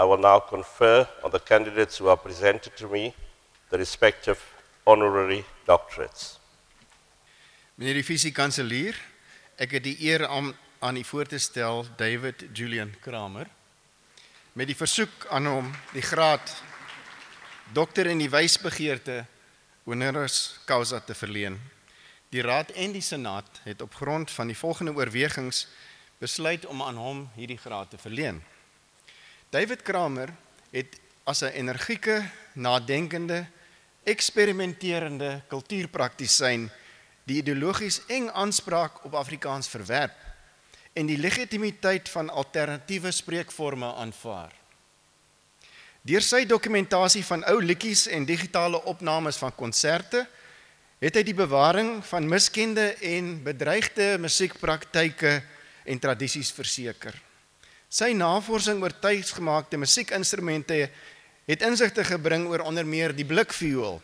I will now confer on the candidates who are presented to me the respective honorary doctorates. Meneer die Visie-Kanselier, ek het die eer om aan u voor te stel David Julian Kramer, met die versoek aan hom die graad dokter in die wysbegeerte honoris causa te verleen. Die Raad en die Senaat het op grond van die volgende oorwegings besluit om aan hom hierdie graad te verleen. David Kramer het as 'n energieke, nadenkende, eksperimenterende kultuurpraktisyn die ideologies eng aanspraak op Afrikaans verwerp en die legitimiteit van alternatiewe spreekvorme aanvaar. Deur sy dokumentasie van ou liedjies en digitale opnames van konserte het hy die bewaring van miskende en bedreigde musiekpraktyke en tradisies verseker. Sy navorsing oor tuisgemaakte musiekinstrumente het insigte gebring oor onder meer die blikviool,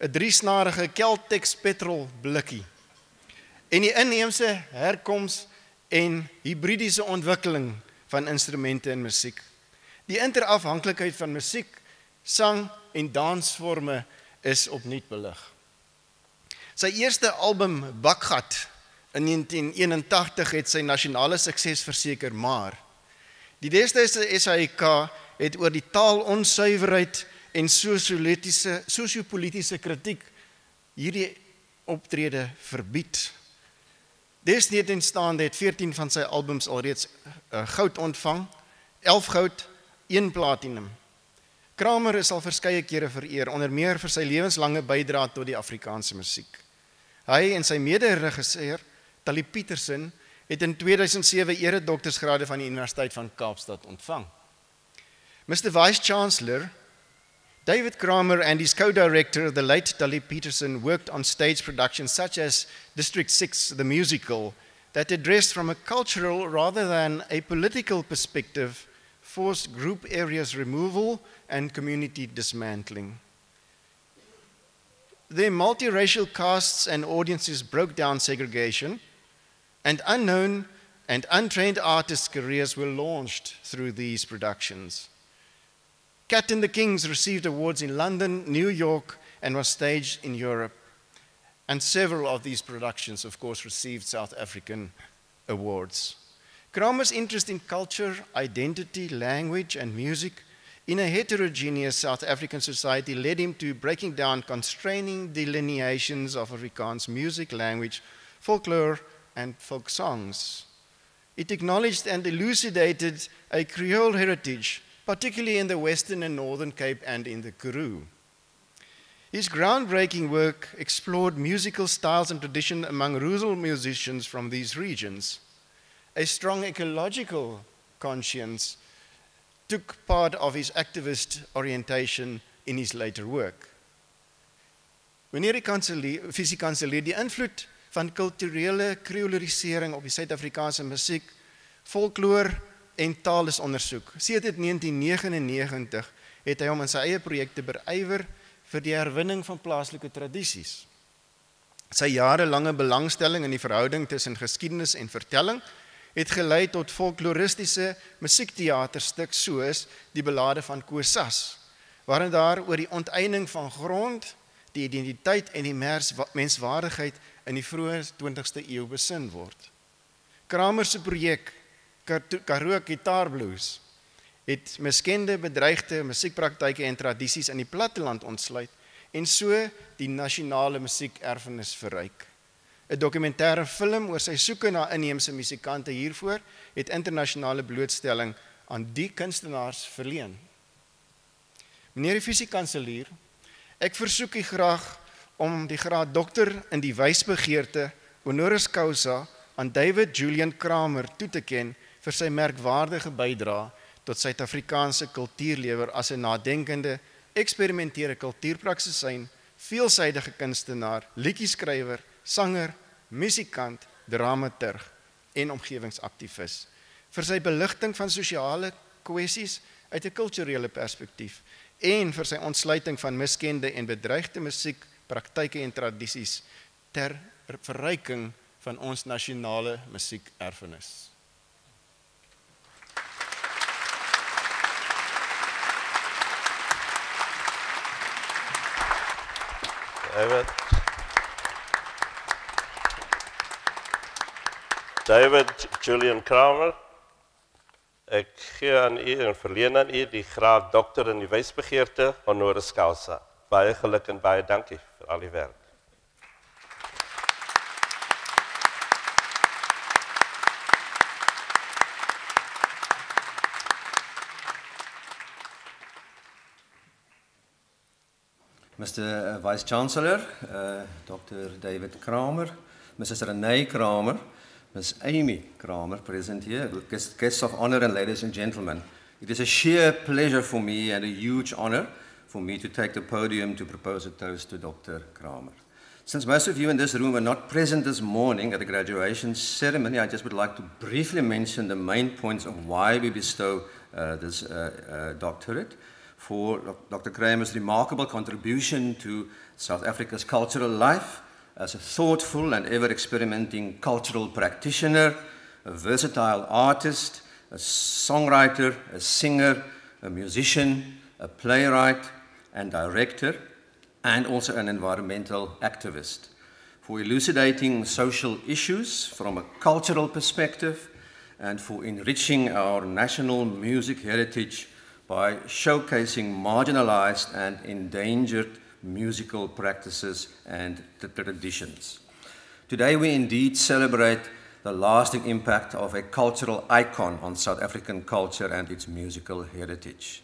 'n 3-snarige Celtex petrol blikkie, en die inheemse herkoms en hibridiese ontwikkeling van instrumente en musiek. Die interafhanklikheid van musiek, sang en dansvorme is opnuut belig. Sy eerste album Bakgat in 1981 het sy nasionale sukses verseker, maar die destydse SAIK het oor die taalonsuiverheid en sosio-politiese kritiek hierdie optrede verbied. Desniettenstaande het 14 van sy albums alreeds goud ontvang, 11 goud, 1 platinum. Kramer is al verskeie kere vereer, onder meer vir sy lewenslange bydrae tot die Afrikaanse musiek. Hy en sy mede-regisseur, Tali Petersen, het in 2007 eredoktorsgrade van die Universiteit van Kaapstad ontvang. Mr. Vice-Chancellor, David Kramer and his co-director, the late Tali Petersen, worked on stage productions such as District 6, the musical, that addressed from a cultural rather than a political perspective, forced group areas removal and community dismantling. Their multiracial casts and audiences broke down segregation, and unknown and untrained artists' careers were launched through these productions. Cat and the Kings received awards in London, New York, and was staged in Europe. And several of these productions, of course, received South African awards. Kramer's interest in culture, identity, language, and music in a heterogeneous South African society led him to breaking down constraining delineations of Afrikaans music, language, folklore, and folk songs. It acknowledged and elucidated a Creole heritage, particularly in the Western and Northern Cape and in the Karoo. His groundbreaking work explored musical styles and tradition among rural musicians from these regions. A strong ecological conscience took part of his activist orientation in his later work. Meneer die Visie-Kanselier, die invloed van kulturele kreolerisering op die Suid-Afrikaanse musiek, folklore en taal is ondersoek. Sedert 1999 het hy hom in sy eie projekte berywer vir die herwinning van plaaslike tradisies. Sy jarelange belangstelling in die verhouding tussen geskiedenis en vertelling het gelei tot folkloristiese musiektheaterstuk soos Die Belade van Koosas, waarin daar oor die onteiening van grond, die identiteit en die menswaardigheid in die vroeë 20ste eeu besin word. Kramer se projek Karoo Gitaarblues het miskende bedreigde musiekpraktyke en tradisies in die platteland ontsluit en so die nasionale musiekerfenis verryk. 'n Dokumentêre film oor sy soeke na inheemse musikante hiervoor het internasionale blootstelling aan die kunstenaars verleen. Meneer die Visie-Kanselier, ek versoek u graag om die graad dokter in die wysbegeerte honoris causa aan David Julian Kramer toe te ken vir sy merkwaardige bydrae tot Suid-Afrikaanse kultuurlewer as 'n nadenkende, eksperimenterende kultuurpraktisyn, veelsidige kunstenaar, liedjieskrywer, sanger, musikant, dramaturg en omgewingsaktivis, vir sy beligting van sosiale kwessies uit 'n kulturele perspektief en vir sy ontsluiting van miskende en bedreigde musiek, praktyke en tradisies ter verryking van ons nasionale musiekerfenis. David Julian Kramer, ek gee aan u en verleen aan u die graad dokter in die wysbegeerte honoris causa. Baie geluk en baie dankie vir al die werk. Mr. Vice Chancellor, Dr. David Kramer, Mrs. Renee Kramer, Ms. Amy Kramer, present here, guests of honor and ladies and gentlemen. It is a sheer pleasure for me and a huge honor for me to take the podium to propose a toast to Dr. Kramer. Since most of you in this room were not present this morning at the graduation ceremony, I just would like to briefly mention the main points of why we bestow this doctorate for Dr. Kramer's remarkable contribution to South Africa's cultural life as a thoughtful and ever-experimenting cultural practitioner, a versatile artist, a songwriter, a singer, a musician, a playwright and director, and also an environmental activist, for elucidating social issues from a cultural perspective and for enriching our national music heritage by showcasing marginalized and endangered musical practices and traditions. Today we indeed celebrate the lasting impact of a cultural icon on South African culture and its musical heritage.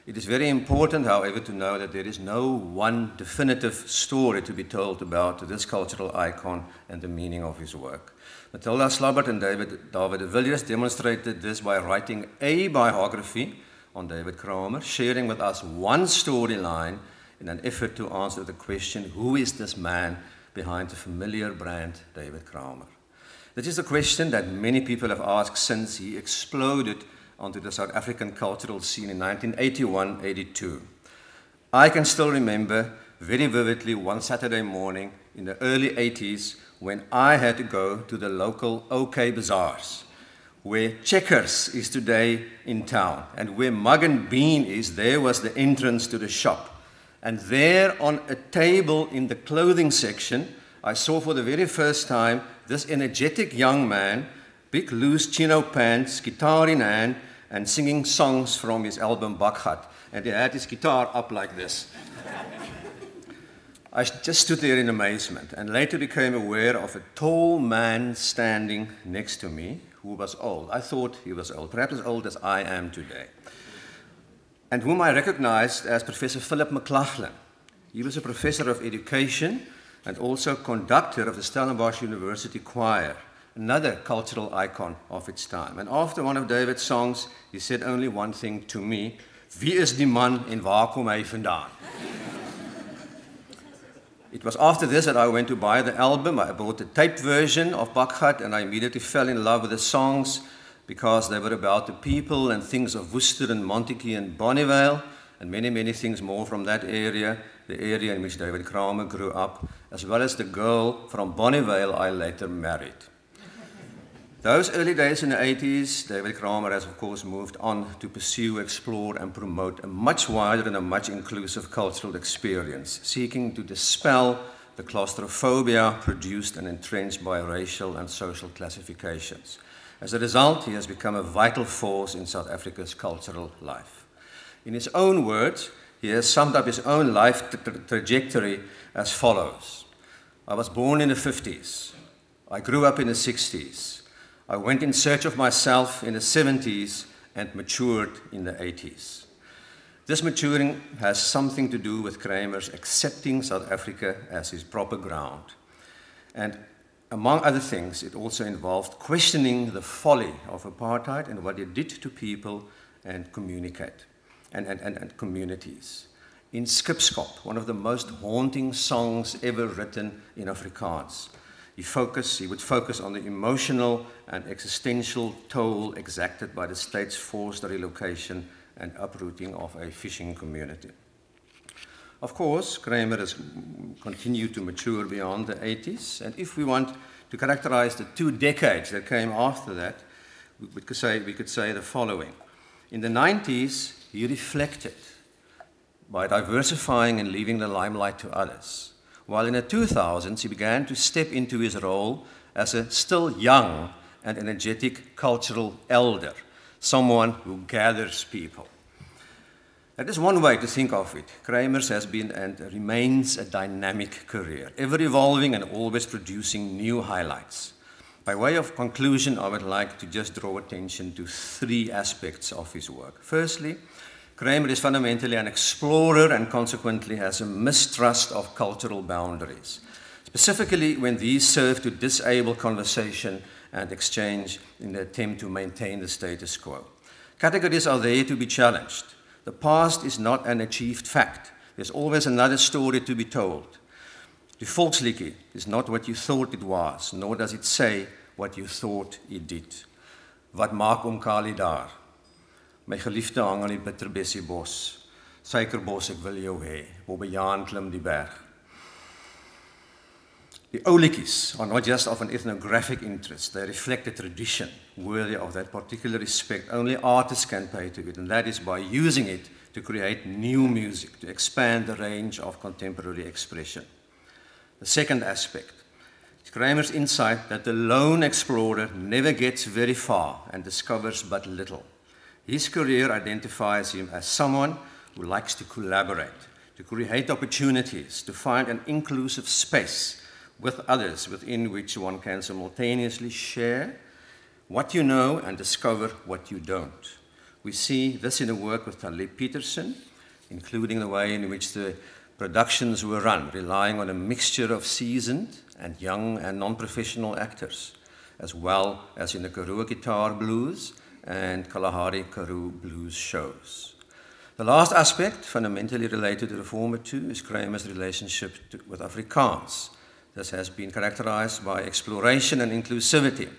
It is very important, however, to know that there is no one definitive story to be told about this cultural icon and the meaning of his work. Matilda Slabbert and David de Villiers demonstrated this by writing a biography on David Kramer, sharing with us one storyline in an effort to answer the question, who is this man behind the familiar brand David Kramer? This is a question that many people have asked since he exploded onto the South African cultural scene in 1981-82. I can still remember very vividly one Saturday morning in the early 80s when I had to go to the local OK Bazaars, where Checkers is today in town, and where Mug and Bean is, there was the entrance to the shop. And there on a table in the clothing section, I saw for the very first time this energetic young man, big loose chino pants, guitar in hand, and singing songs from his album Bakgat. And he had his guitar up like this. I just stood there in amazement and later became aware of a tall man standing next to me who was old. I thought he was old, perhaps as old as I am today, and whom I recognized as Professor Philip McLaughlin. He was a professor of education and also conductor of the Stellenbosch University Choir, another cultural icon of its time. And after one of David's songs, he said only one thing to me: Wie is die man en waar kom hy vandaan? It was after this that I went to buy the album. I bought the taped version of Bakgat, and I immediately fell in love with the songs because they were about the people and things of Worcester and Montague and Bonnievale, and many, many things more from that area, the area in which David Kramer grew up, as well as the girl from Bonnievale I later married. Those early days in the 80s, David Kramer has, of course, moved on to pursue, explore, and promote a much wider and a much inclusive cultural experience, seeking to dispel the claustrophobia produced and entrenched by racial and social classifications. As a result, he has become a vital force in South Africa's cultural life. In his own words, he has summed up his own life trajectory as follows. I was born in the 50s. I grew up in the 60s. I went in search of myself in the 70s and matured in the 80s. This maturing has something to do with Kramer's accepting South Africa as his proper ground. And among other things, it also involved questioning the folly of apartheid and what it did to people and communities. In Skipskop, one of the most haunting songs ever written in Afrikaans, he would focus on the emotional and existential toll exacted by the state's forced relocation and uprooting of a fishing community. Of course, Kramer has continued to mature beyond the 80s, and if we want to characterize the 2 decades that came after that, we could say the following. In the 90s, he reflected by diversifying and leaving the limelight to others, while in the 2000s he began to step into his role as a still young and energetic cultural elder, someone who gathers people. That is one way to think of it. Kramer's has been and remains a dynamic career, ever evolving and always producing new highlights. By way of conclusion, I would like to just draw attention to three aspects of his work. Firstly, Kramer is fundamentally an explorer and consequently has a mistrust of cultural boundaries, specifically when these serve to disable conversation and exchange in the attempt to maintain the status quo. Categories are there to be challenged. The past is not an achieved fact. There's always another story to be told. The volksliedjie is not what you thought it was, nor does it say what you thought it did. Wat maak Kali daar? My geliefde hang aan die bitterbessie bos. Suikerbos, ek wil jou hê. Bobbejaan klim die berg. The ou liedjies are not just of an ethnographic interest, they reflect a tradition worthy of that particular respect. Only artists can pay to it, and that is by using it to create new music, to expand the range of contemporary expression. The second aspect is Kramer's insight that the lone explorer never gets very far and discovers but little. His career identifies him as someone who likes to collaborate, to create opportunities, to find an inclusive space with others within which one can simultaneously share what you know and discover what you don't. We see this in the work with Talib Peterson, including the way in which the productions were run, relying on a mixture of seasoned and young and non-professional actors, as well as in the Karoo Guitar Blues and Kalahari Karoo Blues shows. The last aspect, fundamentally related to the former two, is Kramer's relationship with Afrikaans. This has been characterized by exploration and inclusivity.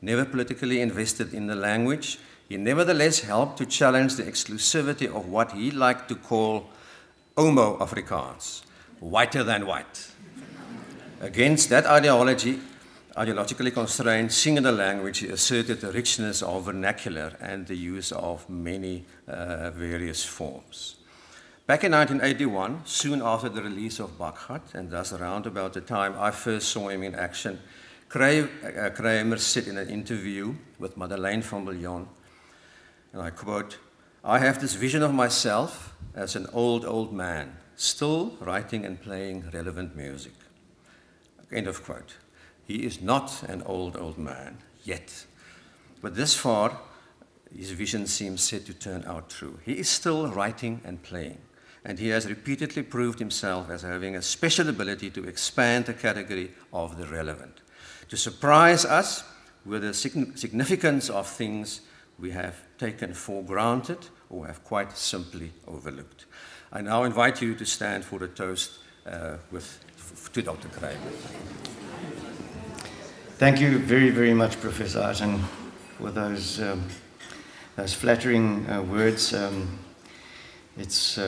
Never politically invested in the language, he nevertheless helped to challenge the exclusivity of what he liked to call Homo Afrikaans, whiter than white. Against that ideologically constrained singular language, he asserted the richness of vernacular and the use of many various forms. Back in 1981, soon after the release of Bakgat, and thus around about the time I first saw him in action, Kramer said in an interview with Madeleine van Biljon, and I quote, "I have this vision of myself as an old man, still writing and playing relevant music." End of quote. He is not an old man yet, but this far, his vision seems set to turn out true. He is still writing and playing, and he has repeatedly proved himself as having a special ability to expand the category of the relevant, to surprise us with the significance of things we have taken for granted or have quite simply overlooked. I now invite you to stand for the toast to Dr. Kramer. Thank you very, very much, Professor Arten, for those flattering words. It's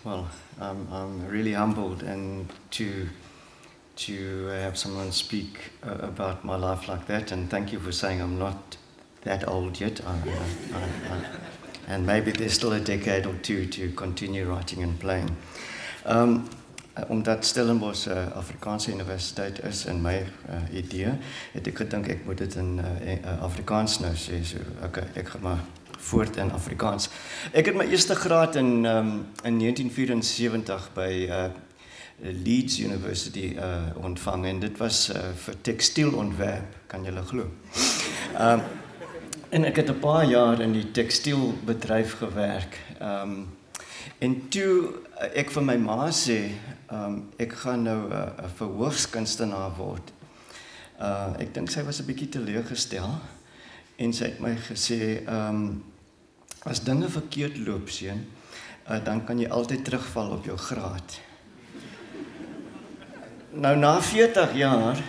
well, I'm really humbled and to have someone speak about my life like that. And thank you for saying I'm not that old yet. And maybe there's still a decade or two to continue writing and playing. Omdat Stellenbosch Afrikaanse Universiteit is in my idee, het ek gedink ek moet dit in Afrikaans nou sê. So ek gaan maar voort in Afrikaans. Ek het my eerste graad in 1974 by Leeds University ontvang en dit was vir tekstielontwerp, kan julle glo. En ek het 'n paar jaar in die tekstielbedryf gewerk. En toe ek vir my ma sê, ek gaan nou 'n verhoogskunstenaar word. Ek dink sy was 'n bietjie teleurgestel en sy het my gesê, as dinge verkeerd loop, seun, dan kan jy altyd terugval op jou graad. Nou na 40 jaar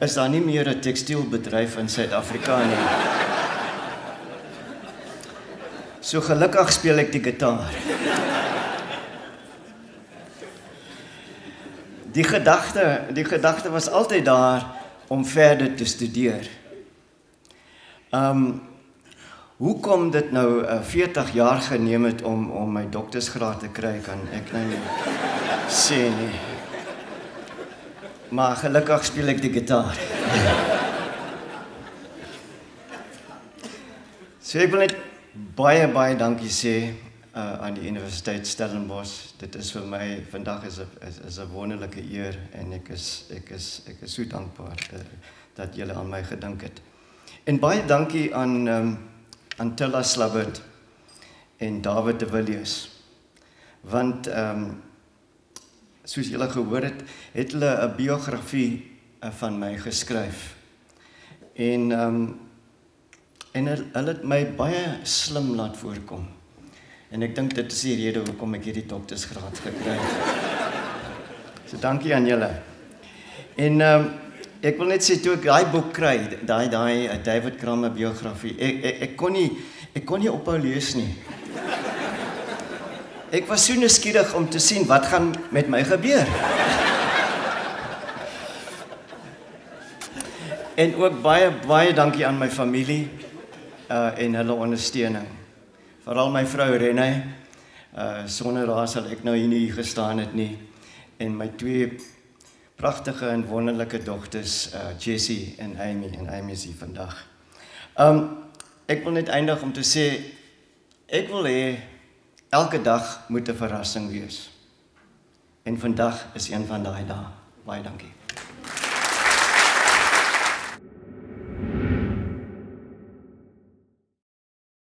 is daar nie meer 'n tekstielbedryf in Suid-Afrika nie. So gelukkig speel ek die gitaar. Die gedagte was altyd daar om verder te studeer. hoekom dit nou 40 jaar geneem het om my doktersgraad te kry, kan ek nou nie sê nie. Maar gelukkig speel ek die gitaar. So ek wil net baie dankie sê aan die Universiteit Stellenbosch. Dit is vir my vandag is 'n wonderlike eer en ek is so dankbaar dat julle aan my gedink het. En baie dankie aan Tilla Slabbert en David de Villiers. Want soos julle gehoor het, het hulle 'n biografie van my geskryf. En hulle het my baie slim laat voorkom. En ek dink dit is die rede hoekom ek hierdie doktersgraad gekry het. So dankie aan julle. En ek wil net sê toe ek daai boek kry, daai David Kramer biografie, ek kon nie ophou lees nie. Ek was so nuuskierig om te sien wat gaan met my gebeur. En ook baie dankie aan my familie en hulle ondersteuning. Veral my vrou Renée, sonder haar sal ek nou hier nie gestaan het nie. En my 2 pragtige en wonderlike dogters, Jessie en Amy is hier vandag. Ek wil net eindig om te sê, ek wil hê elke dag moet 'n verrassing wees. En vandag is een van daai dae. Baie dankie.